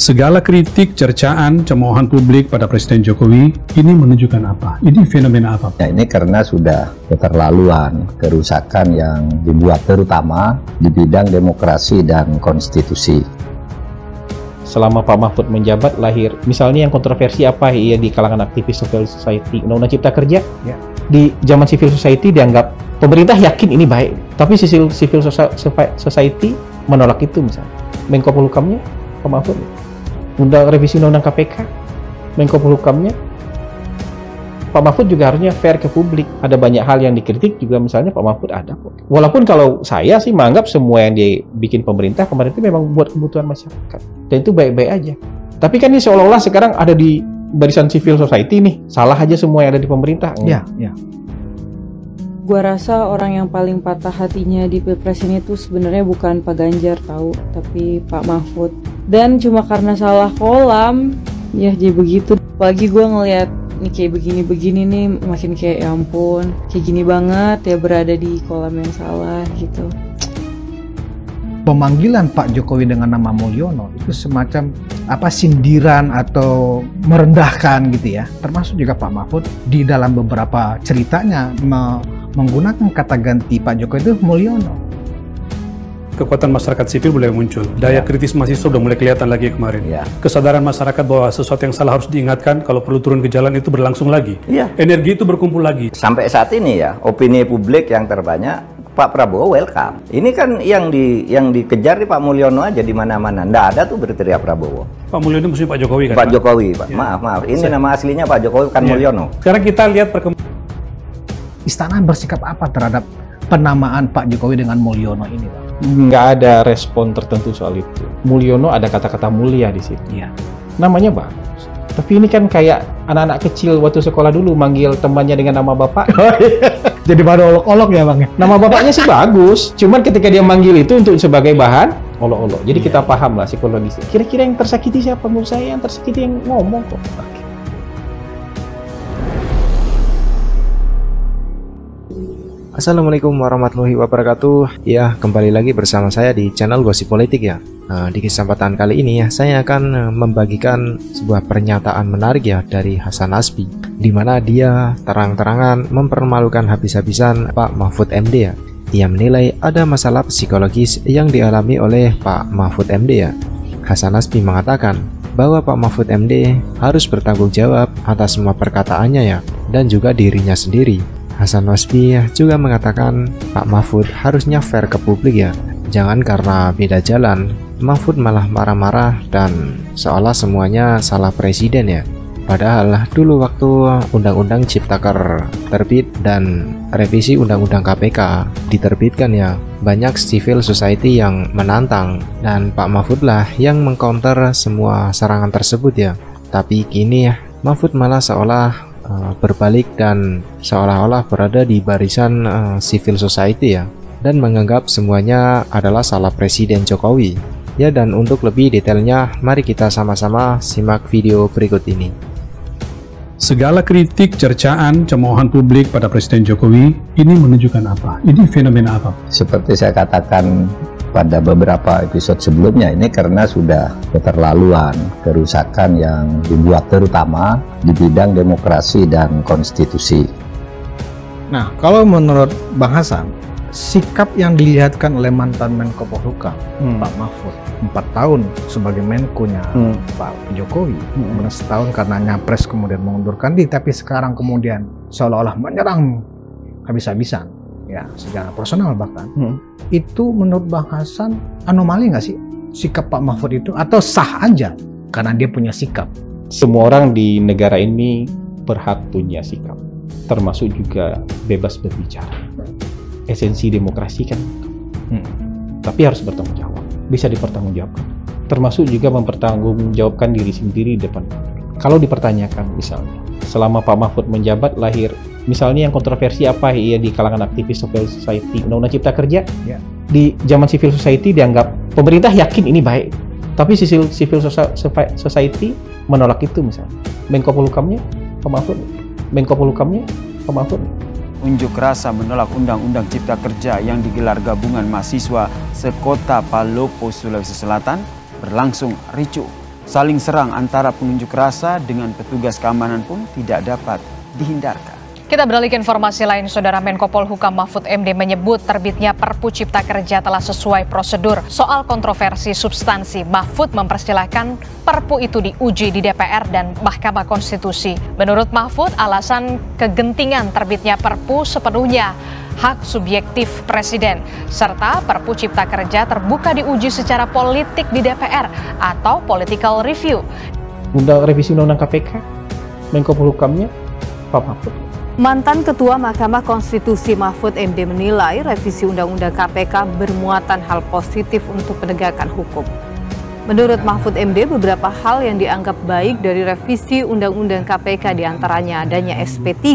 Segala kritik, cercaan, cemoohan publik pada Presiden Jokowi ini menunjukkan apa? Ini fenomena apa? Ya, ini karena sudah keterlaluan kerusakan yang dibuat terutama di bidang demokrasi dan konstitusi. Selama Pak Mahfud menjabat lahir, misalnya yang kontroversi apa ya di kalangan aktivis civil society, Undang-Undang Cipta Kerja, ya. Di zaman civil society dianggap pemerintah yakin ini baik, tapi civil society menolak itu misalnya. Menko Polhukamnya Pak Mahfud, revisi Undang-Undang KPK, Menko Polhukamnya Pak Mahfud juga harusnya fair ke publik. Ada banyak hal yang dikritik juga, misalnya Pak Mahfud ada kok. Walaupun kalau saya sih menganggap semua yang dibikin pemerintah kemarin itu memang buat kebutuhan masyarakat. Dan itu baik-baik aja. Tapi kan ini seolah-olah sekarang ada di barisan civil society nih. Salah aja semua yang ada di pemerintah. Iya. Gua rasa orang yang paling patah hatinya di Pilpres ini tuh sebenarnya bukan Pak Ganjar tahu, tapi Pak Mahfud. Dan cuma karena salah kolam, ya jadi begitu. Apalagi gue ngeliat nih kayak begini-begini nih, makin kayak ya ampun, kayak gini banget ya berada di kolam yang salah gitu. Pemanggilan Pak Jokowi dengan nama Mulyono itu semacam sindiran atau merendahkan gitu ya. Termasuk juga Pak Mahfud di dalam beberapa ceritanya menggunakan kata ganti Pak Jokowi itu Mulyono. Kekuatan masyarakat sipil mulai muncul. Daya kritis mahasiswa sudah mulai kelihatan lagi kemarin. Kesadaran masyarakat bahwa sesuatu yang salah harus diingatkan, kalau perlu turun ke jalan itu berlangsung lagi. Energi itu berkumpul lagi. Sampai saat ini ya, opini publik yang terbanyak Pak Prabowo welcome. Ini kan yang dikejar di Pak Mulyono aja di mana-mana. Nggak ada tuh berteriak Prabowo. Pak Mulyono maksudnya Pak Jokowi kan? Pak Jokowi, Pak. Ya. Maaf. Ini nama aslinya Pak Jokowi kan Mulyono. Sekarang kita lihat perkembangan. Istana bersikap apa terhadap penamaan Pak Jokowi dengan Mulyono ini, Pak? Nggak ada respon tertentu soal itu. Mulyono ada kata-kata mulia di situ. Namanya bagus. Tapi ini kan kayak anak-anak kecil waktu sekolah dulu manggil temannya dengan nama bapak. Jadi baru olok-olok ya Bang? Nama bapaknya sih bagus. Cuman ketika dia manggil itu untuk sebagai bahan olok-olok. Jadi kita paham lah psikologisnya. Kira-kira yang tersakiti siapa? Menurut saya yang tersakiti yang ngomong kok. Assalamualaikum warahmatullahi wabarakatuh. Ya, kembali lagi bersama saya di channel Gosip Politik ya. Di kesempatan kali ini ya, saya akan membagikan sebuah pernyataan menarik ya dari Hasan Nasbi, di mana dia terang-terangan mempermalukan habis-habisan Pak Mahfud MD ya. Ia menilai ada masalah psikologis yang dialami oleh Pak Mahfud MD ya. Hasan Nasbi mengatakan bahwa Pak Mahfud MD harus bertanggung jawab atas semua perkataannya ya, dan juga dirinya sendiri. Hasan Nasbi juga mengatakan Pak Mahfud harusnya fair ke publik ya. Jangan karena beda jalan, Mahfud malah marah-marah dan seolah semuanya salah presiden ya. Padahal dulu waktu Undang-Undang Ciptaker terbit dan revisi Undang-Undang KPK diterbitkan ya, banyak civil society yang menantang dan Pak Mahfud lah yang mengcounter semua serangan tersebut ya. Tapi kini Mahfud malah seolah berbalik dan seolah-olah berada di barisan civil society ya, dan menganggap semuanya adalah salah Presiden Jokowi ya. Dan untuk lebih detailnya, mari kita sama-sama simak video berikut ini. Segala kritik, cercaan, cemoohan publik pada Presiden Jokowi ini menunjukkan apa? Ini fenomena apa? Seperti saya katakan pada beberapa episode sebelumnya, ini karena sudah keterlaluan kerusakan yang dibuat terutama di bidang demokrasi dan konstitusi. Nah, kalau menurut Bang Hasan, sikap yang dilihatkan oleh mantan Menko Polhukam Pak Mahfud 4 tahun sebagai Menko-nya Pak Jokowi, kemudian setahun karena nyapres kemudian mengundurkan diri, tapi sekarang kemudian seolah-olah menyerang habis-habisan ya, secara personal bahkan, itu menurut Bang Hasan anomali nggak sih sikap Pak Mahfud itu, atau sah aja karena dia punya sikap? Semua orang di negara ini berhak punya sikap, termasuk juga bebas berbicara. Esensi demokrasi kan, tapi harus bertanggung jawab, bisa dipertanggungjawabkan, termasuk juga mempertanggungjawabkan diri sendiri di depan. Kalau dipertanyakan misalnya, selama Pak Mahfud menjabat lahir, misalnya yang kontroversi apa ya di kalangan aktivis civil society, Undang-Undang Cipta Kerja, di zaman civil society dianggap pemerintah yakin ini baik, tapi civil society menolak itu misalnya. Menko Polhukamnya Pak Mahfud, Menko Polhukamnya Pak Mahfud. Unjuk rasa menolak Undang-Undang Cipta Kerja yang digelar gabungan mahasiswa sekota Palopo, Sulawesi Selatan berlangsung ricuh. Saling serang antara pengunjuk rasa dengan petugas keamanan pun tidak dapat dihindarkan. Kita beralih ke informasi lain, Saudara. Menko Polhukam Mahfud MD menyebut terbitnya Perpu Cipta Kerja telah sesuai prosedur. Soal kontroversi substansi, Mahfud mempersilahkan Perpu itu diuji di DPR dan Mahkamah Konstitusi. Menurut Mahfud, alasan kegentingan terbitnya Perpu sepenuhnya hak subjektif Presiden, serta Perpu Cipta Kerja terbuka diuji secara politik di DPR atau political review. Revisi Undang-Undang KPK, Menko Polhukamnya Pak Mahfud. Mantan Ketua Mahkamah Konstitusi Mahfud MD menilai revisi Undang-Undang KPK bermuatan hal positif untuk penegakan hukum. Menurut Mahfud MD, beberapa hal yang dianggap baik dari revisi Undang-Undang KPK diantaranya adanya SP3,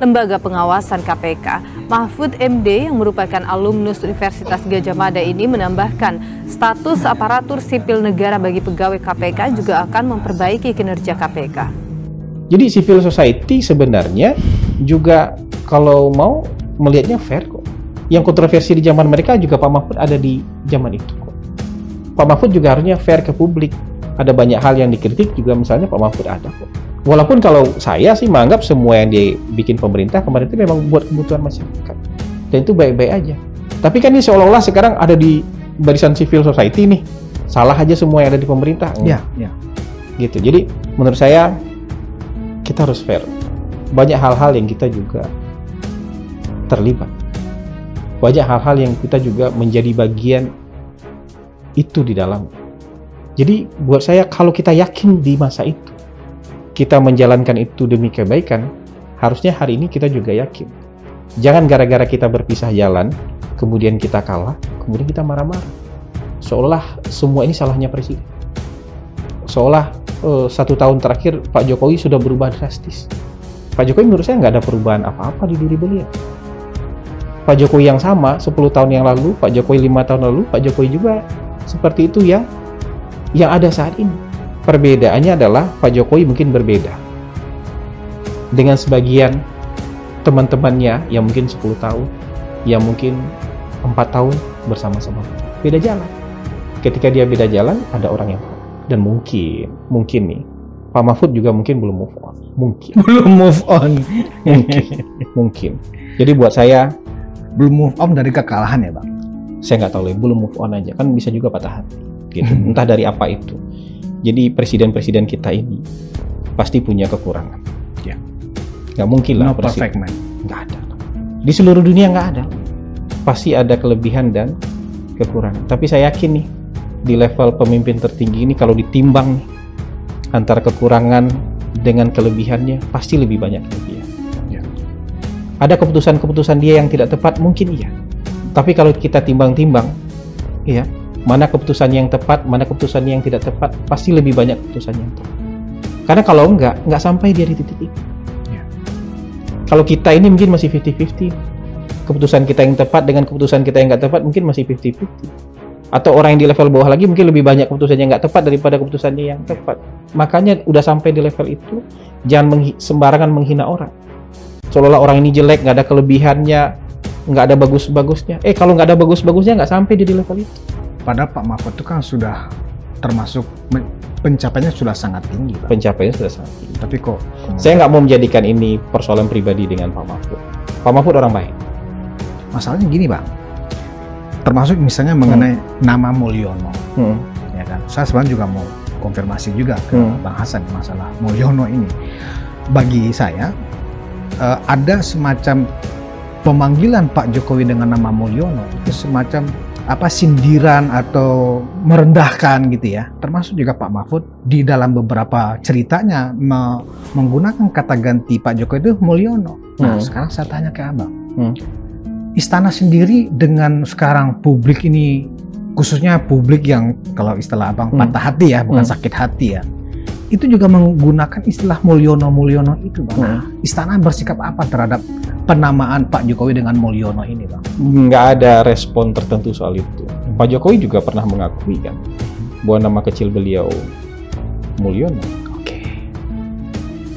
Lembaga Pengawasan KPK. Mahfud MD yang merupakan alumnus Universitas Gadjah Mada ini menambahkan status aparatur sipil negara bagi pegawai KPK juga akan memperbaiki kinerja KPK. Jadi civil society sebenarnya juga kalau mau melihatnya fair kok. Yang kontroversi di zaman mereka juga Pak Mahfud ada di zaman itu kok. Pak Mahfud juga harusnya fair ke publik. Ada banyak hal yang dikritik juga misalnya Pak Mahfud ada kok. Walaupun kalau saya sih menganggap semua yang dibikin pemerintah kemarin itu memang buat kebutuhan masyarakat. Dan itu baik-baik aja. Tapi kan ini seolah-olah sekarang ada di barisan civil society nih. Salah aja semua yang ada di pemerintah. Ya. Gitu. Jadi menurut saya kita harus fair. Banyak hal-hal yang kita juga terlibat. Banyak hal-hal yang kita juga menjadi bagian itu di dalam. Jadi buat saya kalau kita yakin di masa itu kita menjalankan itu demi kebaikan, harusnya hari ini kita juga yakin. Jangan gara-gara kita berpisah jalan, kemudian kita kalah, kemudian kita marah-marah. Seolah semua ini salahnya presiden. Seolah 1 tahun terakhir Pak Jokowi sudah berubah drastis. Pak Jokowi menurut saya nggak ada perubahan apa-apa di diri beliau. Pak Jokowi yang sama 10 tahun yang lalu, Pak Jokowi 5 tahun lalu, Pak Jokowi juga seperti itu yang ada saat ini. Perbedaannya adalah Pak Jokowi mungkin berbeda dengan sebagian teman-temannya yang mungkin 10 tahun, yang mungkin 4 tahun bersama-sama. Beda jalan. Ketika dia beda jalan, ada orang yang dan mungkin nih Pak Mahfud juga mungkin belum move on. Belum move on. Mungkin. Jadi buat saya belum move on dari kekalahan ya Bang? Saya nggak tahu, belum move on aja. Kan bisa juga patah hati. Gitu. Entah dari apa itu. Jadi presiden-presiden kita ini pasti punya kekurangan. Ya. Nggak mungkin lah. No perfect man. Nggak ada. Di seluruh dunia nggak ada. Pasti ada kelebihan dan kekurangan. Tapi saya yakin nih, di level pemimpin tertinggi ini kalau ditimbang nih, antara kekurangan dengan kelebihannya pasti lebih banyak kelebihan. Ya. Ada keputusan-keputusan dia yang tidak tepat mungkin iya. Tapi kalau kita timbang-timbang, ya, mana keputusan yang tepat, mana keputusan yang tidak tepat, pasti lebih banyak keputusan yang tepat. Karena kalau nggak sampai dia di titik itu. Ya. Kalau kita ini mungkin masih 50-50. Keputusan kita yang tepat dengan keputusan kita yang nggak tepat mungkin masih 50-50. Atau orang yang di level bawah lagi mungkin lebih banyak keputusan yang nggak tepat daripada keputusannya yang tepat. Makanya udah sampai di level itu, jangan sembarangan menghina orang. Seolah-olah orang ini jelek, nggak ada kelebihannya, nggak ada bagus-bagusnya. Kalau nggak ada bagus-bagusnya nggak sampai di level itu. Padahal Pak Mahfud itu kan sudah termasuk pencapaiannya sudah sangat tinggi. Pak. Pencapaiannya sudah sangat tinggi. Tapi kok saya nggak mau menjadikan ini persoalan pribadi dengan Pak Mahfud. Pak Mahfud orang baik. Masalahnya gini Bang. Termasuk misalnya mengenai nama Mulyono, ya kan? Saya sebenarnya juga mau konfirmasi juga ke Bang Hasan masalah Mulyono ini. Bagi saya ada semacam pemanggilan Pak Jokowi dengan nama Mulyono itu semacam sindiran atau merendahkan gitu ya. Termasuk juga Pak Mahfud di dalam beberapa ceritanya menggunakan kata ganti Pak Jokowi itu Mulyono. Nah sekarang saya tanya ke Abang. Istana sendiri dengan sekarang publik ini, khususnya publik yang kalau istilah Abang patah hati ya, bukan sakit hati ya, itu juga menggunakan istilah Mulyono itu Bang. Nah, istana bersikap apa terhadap penamaan Pak Jokowi dengan Mulyono ini Bang? Nggak ada respon tertentu soal itu. Pak Jokowi juga pernah mengakui kan bahwa nama kecil beliau Mulyono. Oke.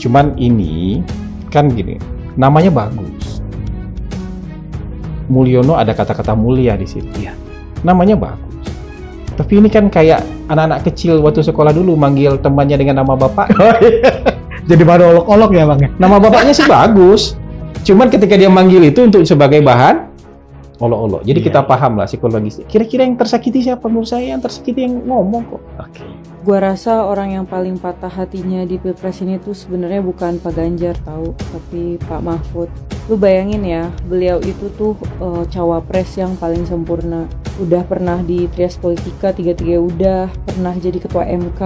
Cuman ini kan gini, namanya bagus. Mulyono ada kata-kata mulia di situ. Ya. Namanya bagus. Tapi ini kan kayak anak-anak kecil waktu sekolah dulu manggil temannya dengan nama bapak. Jadi baru olok-olok ya Bang? Nama bapaknya sih bagus. Cuman ketika dia manggil itu untuk sebagai bahan olok-olok. Jadi kita paham lah psikologis. Kira-kira yang tersakiti siapa? Menurut saya yang tersakiti yang ngomong kok. Oke. Gua rasa orang yang paling patah hatinya di Pilpres ini tuh sebenarnya bukan Pak Ganjar tahu, tapi Pak Mahfud. Lu bayangin ya, beliau itu tuh cawapres yang paling sempurna. Udah pernah di Trias Politika 3-3 udah, pernah jadi ketua MK,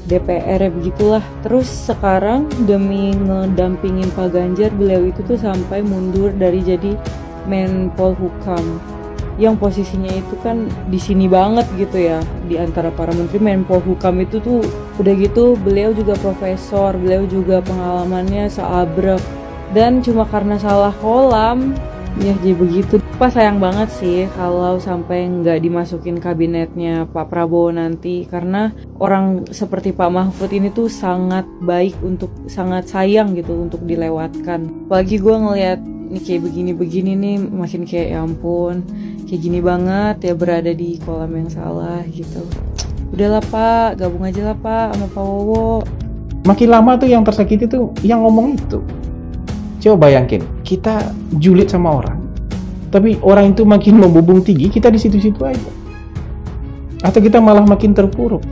DPR ya begitulah. Terus sekarang demi ngedampingin Pak Ganjar, beliau itu tuh sampai mundur dari jadi Menpol Hukam, yang posisinya itu kan di sini banget gitu ya, di antara para menteri. Menpol Hukam itu tuh udah gitu beliau juga profesor, beliau juga pengalamannya seabrek, dan cuma karena salah kolam ya jadi begitu. Pas sayang banget sih kalau sampai nggak dimasukin kabinetnya Pak Prabowo nanti, karena orang seperti Pak Mahfud ini tuh sangat baik untuk, sangat sayang gitu untuk dilewatkan. Apalagi gue ngelihat ini kayak begini-begini nih, makin kayak ya ampun, kayak gini banget ya berada di kolam yang salah gitu. Udahlah Pak, gabung aja lah Pak sama Pak Wowo. Makin lama tuh yang tersakiti tuh yang ngomong itu. Coba bayangin, kita julid sama orang, tapi orang itu makin membubung tinggi, kita di situ-situ aja. Atau kita malah makin terpuruk.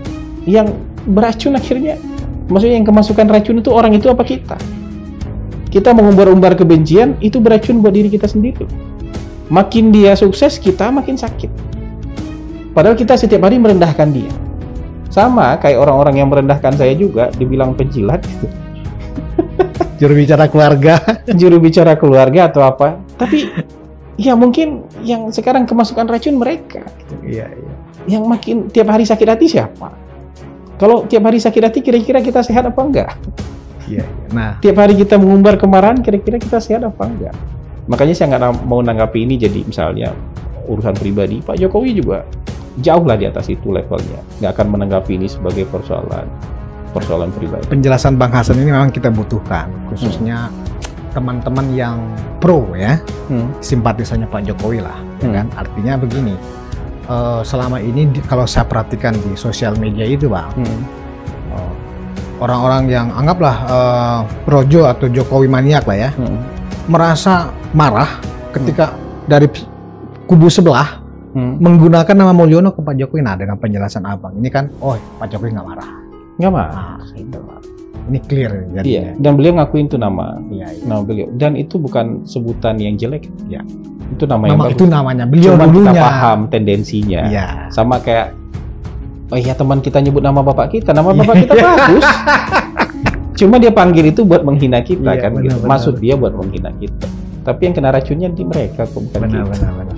Yang beracun akhirnya, maksudnya yang kemasukan racun itu orang itu apa kita? Kita mengumbar-umbar kebencian, itu beracun buat diri kita sendiri. Makin dia sukses, kita makin sakit. Padahal kita setiap hari merendahkan dia. Sama kayak orang-orang yang merendahkan saya juga, dibilang penjilat gitu. Juru bicara keluarga. Juru bicara keluarga atau apa. Tapi ya mungkin yang sekarang kemasukan racun mereka. Iya. Yang makin tiap hari sakit hati siapa? Kalau tiap hari sakit hati, kira-kira kita sehat apa enggak? Iya. Nah, tiap hari kita mengumbar kemarahan, kira-kira kita sehat apa enggak? Makanya saya nggak mau nanggapi ini jadi misalnya urusan pribadi. Pak Jokowi juga jauh lah di atas itu levelnya. Nggak akan menanggapi ini sebagai persoalan pribadi. Penjelasan Bang Hasan ini memang kita butuhkan, khususnya teman-teman yang pro ya, simpatisannya Pak Jokowi lah, ya kan? Artinya begini, selama ini kalau saya perhatikan di sosial media itu Bang, orang-orang yang anggaplah projo atau Jokowi maniak lah ya, merasa marah ketika dari kubu sebelah menggunakan nama Mulyono ke Pak Jokowi. Nah, dengan penjelasan Abang ini kan, oh Pak Jokowi nggak marah. Nggak marah. Ini clear. Iya. Dan beliau ngakuin itu nama. Iya. Nama beliau. Dan itu bukan sebutan yang jelek. Ya. Itu nama yang bagus. Itu namanya beliau. Cuma dulunya. kita paham tendensinya. Iya. Sama kayak, oh iya teman kita nyebut nama bapak kita. Nama bapak kita bagus. Cuma dia panggil itu buat menghina kita kan. Gitu. Maksud dia buat menghina kita. Tapi yang kena racunnya di mereka kok, bukan kita. Benar.